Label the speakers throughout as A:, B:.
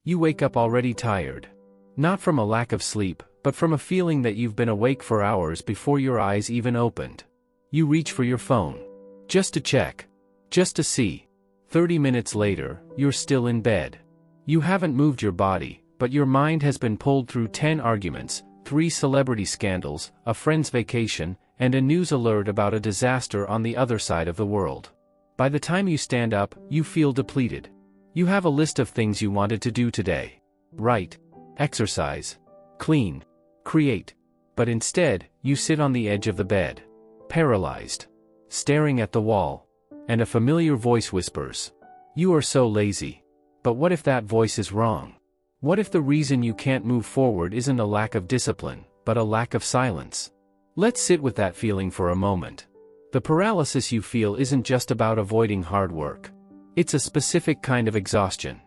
A: You wake up already tired. Not from a lack of sleep, but from a feeling that you've been awake for hours before your eyes even opened. You reach for your phone. Just to check. Just to see. 30 minutes later, you're still in bed. You haven't moved your body, but your mind has been pulled through 10 arguments, 3 celebrity scandals, a friend's vacation, and a news alert about a disaster on the other side of the world. By the time you stand up, you feel depleted. You have a list of things you wanted to do today. Write. Exercise. Clean. Create. But instead, you sit on the edge of the bed. Paralyzed. Staring at the wall. And a familiar voice whispers. You are so lazy. But what if that voice is wrong? What if the reason you can't move forward isn't a lack of discipline, but a lack of silence? Let's sit with that feeling for a moment. The paralysis you feel isn't just about avoiding hard work. It's a specific kind of exhaustion.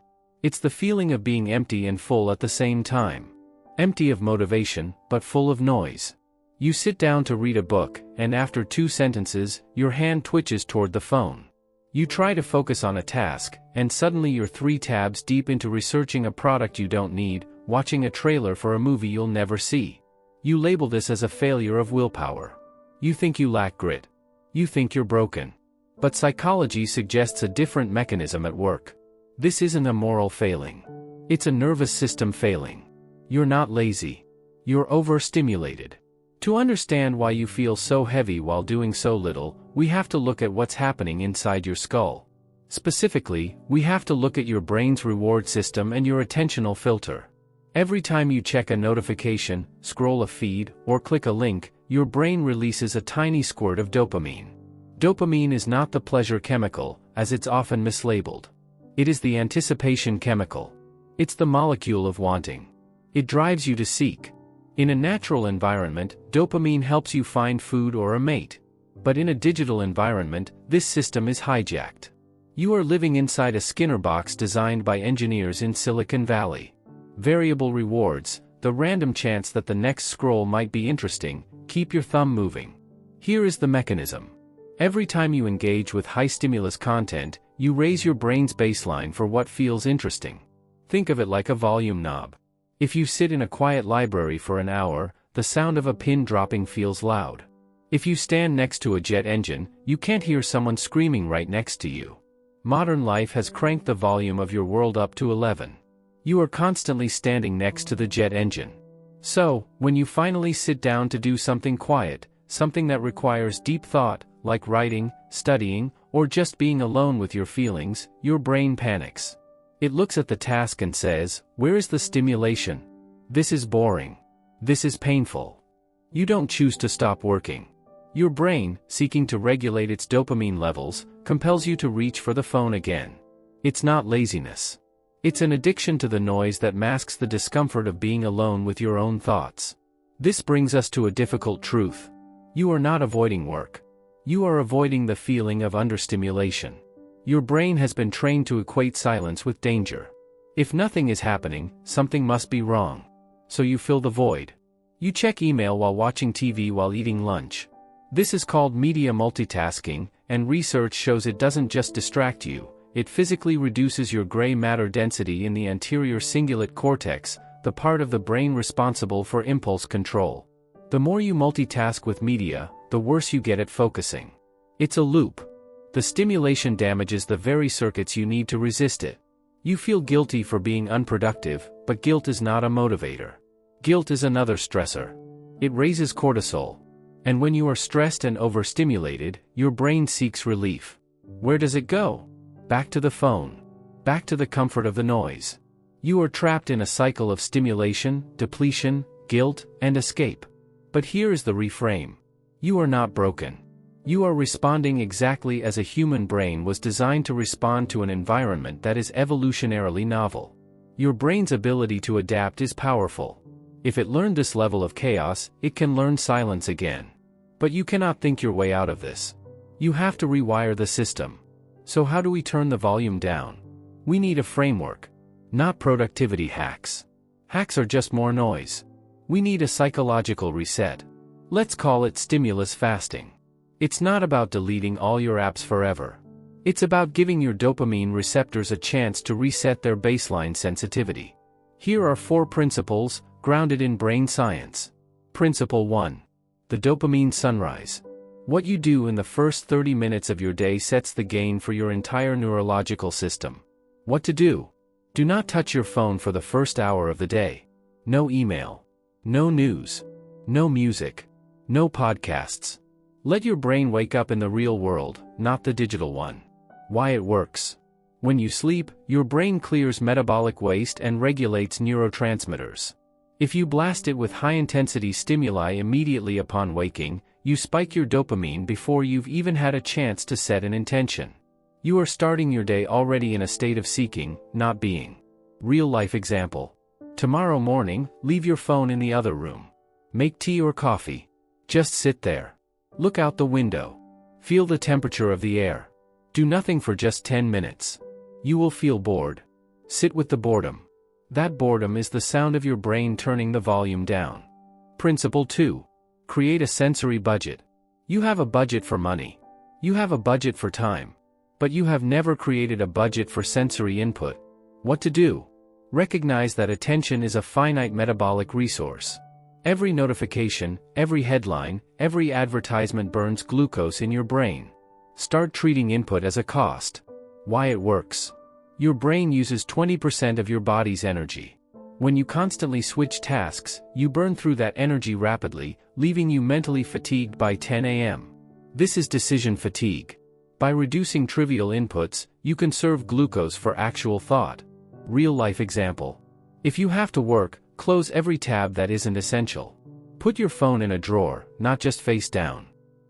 A: It's the feeling of being empty and full at the same time. Empty of motivation, but full of noise. You sit down to read a book, and after 2 sentences, your hand twitches toward the phone. You try to focus on a task, and suddenly you're 3 tabs deep into researching a product you don't need, watching a trailer for a movie you'll never see. You label this as a failure of willpower. You think you lack grit. You think you're broken. But psychology suggests a different mechanism at work. This isn't a moral failing. It's a nervous system failing. You're not lazy. You're overstimulated. To understand why you feel so heavy while doing so little, we have to look at what's happening inside your skull. Specifically, we have to look at your brain's reward system and your attentional filter. Every time you check a notification, scroll a feed, or click a link, your brain releases a tiny squirt of dopamine. Dopamine is not the pleasure chemical, as it's often mislabeled. It is the anticipation chemical. It's the molecule of wanting. It drives you to seek. In a natural environment, dopamine helps you find food or a mate. But in a digital environment, this system is hijacked. You are living inside a Skinner box designed by engineers in Silicon Valley. Variable rewards, the random chance that the next scroll might be interesting, keep your thumb moving. Here is the mechanism. Every time you engage with high-stimulus content, you raise your brain's baseline for what feels interesting. Think of it like a volume knob. If you sit in a quiet library for an hour, the sound of a pin dropping feels loud. If you stand next to a jet engine, you can't hear someone screaming right next to you. Modern life has cranked the volume of your world up to 11. You are constantly standing next to the jet engine. So, when you finally sit down to do something quiet, something that requires deep thought, like writing, studying, or just being alone with your feelings, your brain panics. It looks at the task and says, "Where is the stimulation? This is boring. This is painful." You don't choose to stop working. Your brain, seeking to regulate its dopamine levels, compels you to reach for the phone again. It's not laziness. It's an addiction to the noise that masks the discomfort of being alone with your own thoughts. This brings us to a difficult truth. You are not avoiding work. You are avoiding the feeling of understimulation. Your brain has been trained to equate silence with danger. If nothing is happening, something must be wrong. So you fill the void. You check email while watching TV while eating lunch. This is called media multitasking, and research shows it doesn't just distract you, it physically reduces your gray matter density in the anterior cingulate cortex, the part of the brain responsible for impulse control. The more you multitask with media, the worse you get at focusing. It's a loop. The stimulation damages the very circuits you need to resist it. You feel guilty for being unproductive, but guilt is not a motivator. Guilt is another stressor. It raises cortisol. And when you are stressed and overstimulated, your brain seeks relief. Where does it go? Back to the phone. Back to the comfort of the noise. You are trapped in a cycle of stimulation, depletion, guilt, and escape. But here is the reframe. You are not broken. You are responding exactly as a human brain was designed to respond to an environment that is evolutionarily novel. Your brain's ability to adapt is powerful. If it learned this level of chaos, it can learn silence again. But you cannot think your way out of this. You have to rewire the system. So how do we turn the volume down? We need a framework. Not productivity hacks. Hacks are just more noise. We need a psychological reset. Let's call it stimulus fasting. It's not about deleting all your apps forever. It's about giving your dopamine receptors a chance to reset their baseline sensitivity. Here are 4 principles, grounded in brain science. Principle 1. The dopamine sunrise. What you do in the first 30 minutes of your day sets the gain for your entire neurological system. What to do? Do not touch your phone for the first hour of the day. No email. No news. No music. No podcasts. Let your brain wake up in the real world, not the digital one. Why it works. When you sleep, your brain clears metabolic waste and regulates neurotransmitters. If you blast it with high-intensity stimuli immediately upon waking, you spike your dopamine before you've even had a chance to set an intention. You are starting your day already in a state of seeking, not being. Real-life example. Tomorrow morning, leave your phone in the other room. Make tea or coffee. Just sit there. Look out the window. Feel the temperature of the air. Do nothing for just 10 minutes. You will feel bored. Sit with the boredom. That boredom is the sound of your brain turning the volume down. Principle 2. Create a sensory budget. You have a budget for money. You have a budget for time. But you have never created a budget for sensory input. What to do? Recognize that attention is a finite metabolic resource. Every notification, every headline, every advertisement burns glucose in your brain. Start treating input as a cost. Why it works. Your brain uses 20% of your body's energy. When you constantly switch tasks, you burn through that energy rapidly, leaving you mentally fatigued by 10 a.m. This is decision fatigue. By reducing trivial inputs, you conserve glucose for actual thought. Real-life example. If you have to work, close every tab that isn't essential. Put your phone in a drawer, not just face down.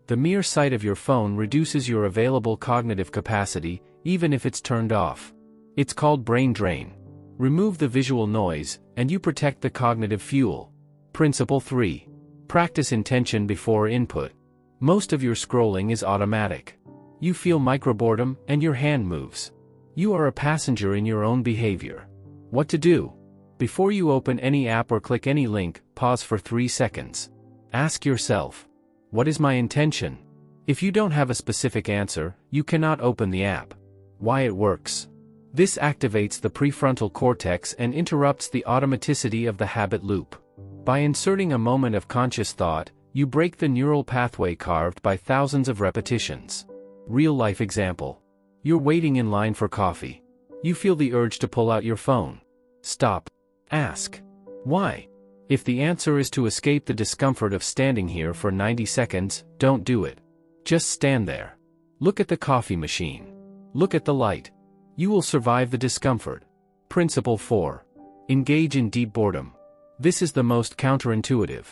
A: The mere sight of your phone reduces your available cognitive capacity, even if it's turned off. It's called brain drain. Remove the visual noise, and you protect the cognitive fuel. Principle 3. Practice intention before input. Most of your scrolling is automatic. You feel microboredom, and your hand moves. You are a passenger in your own behavior. What to do? Before you open any app or click any link, pause for 3 seconds. Ask yourself, what is my intention? If you don't have a specific answer, you cannot open the app. Why it works. This activates the prefrontal cortex and interrupts the automaticity of the habit loop. By inserting a moment of conscious thought, you break the neural pathway carved by thousands of repetitions. Real-life example. You're waiting in line for coffee. You feel the urge to pull out your phone. Stop. Ask. Why? If the answer is to escape the discomfort of standing here for 90 seconds, don't do it. Just stand there. Look at the coffee machine. Look at the light. You will survive the discomfort. Principle 4. Engage in deep boredom. This is the most counterintuitive.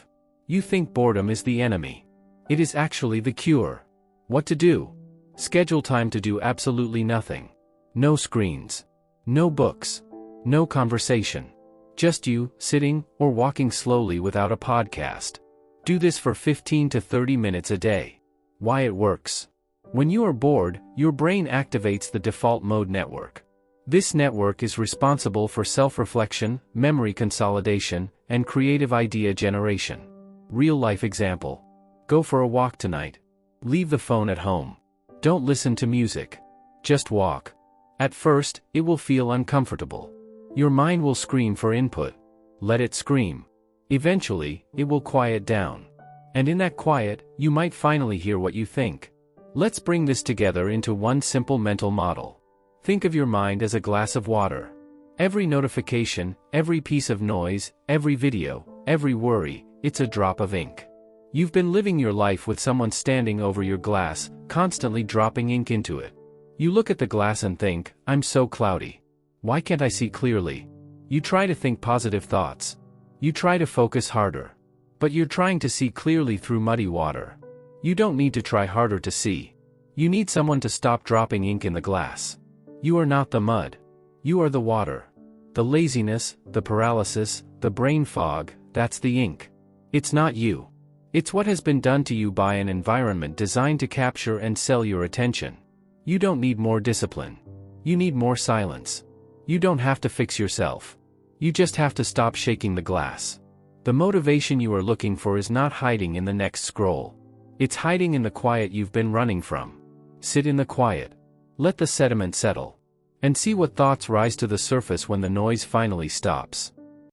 A: You think boredom is the enemy. It is actually the cure. What to do? Schedule time to do absolutely nothing. No screens. No books. No conversation. Just you, sitting, or walking slowly without a podcast. Do this for 15 to 30 minutes a day. Why it works. When you are bored, your brain activates the default mode network. This network is responsible for self-reflection, memory consolidation, and creative idea generation. Real-life example. Go for a walk tonight. Leave the phone at home. Don't listen to music. Just walk. At first, it will feel uncomfortable. Your mind will scream for input. Let it scream. Eventually, it will quiet down. And in that quiet, you might finally hear what you think. Let's bring this together into one simple mental model. Think of your mind as a glass of water. Every notification, every piece of noise, every video, every worry, it's a drop of ink. You've been living your life with someone standing over your glass, constantly dropping ink into it. You look at the glass and think, I'm so cloudy. Why can't I see clearly? You try to think positive thoughts. You try to focus harder. But you're trying to see clearly through muddy water. You don't need to try harder to see. You need someone to stop dropping ink in the glass. You are not the mud. You are the water. The laziness, the paralysis, the brain fog, that's the ink. It's not you. It's what has been done to you by an environment designed to capture and sell your attention. You don't need more discipline. You need more silence. You don't have to fix yourself. You just have to stop shaking the glass. The motivation you are looking for is not hiding in the next scroll. It's hiding in the quiet you've been running from. Sit in the quiet. Let the sediment settle. And see what thoughts rise to the surface when the noise finally stops.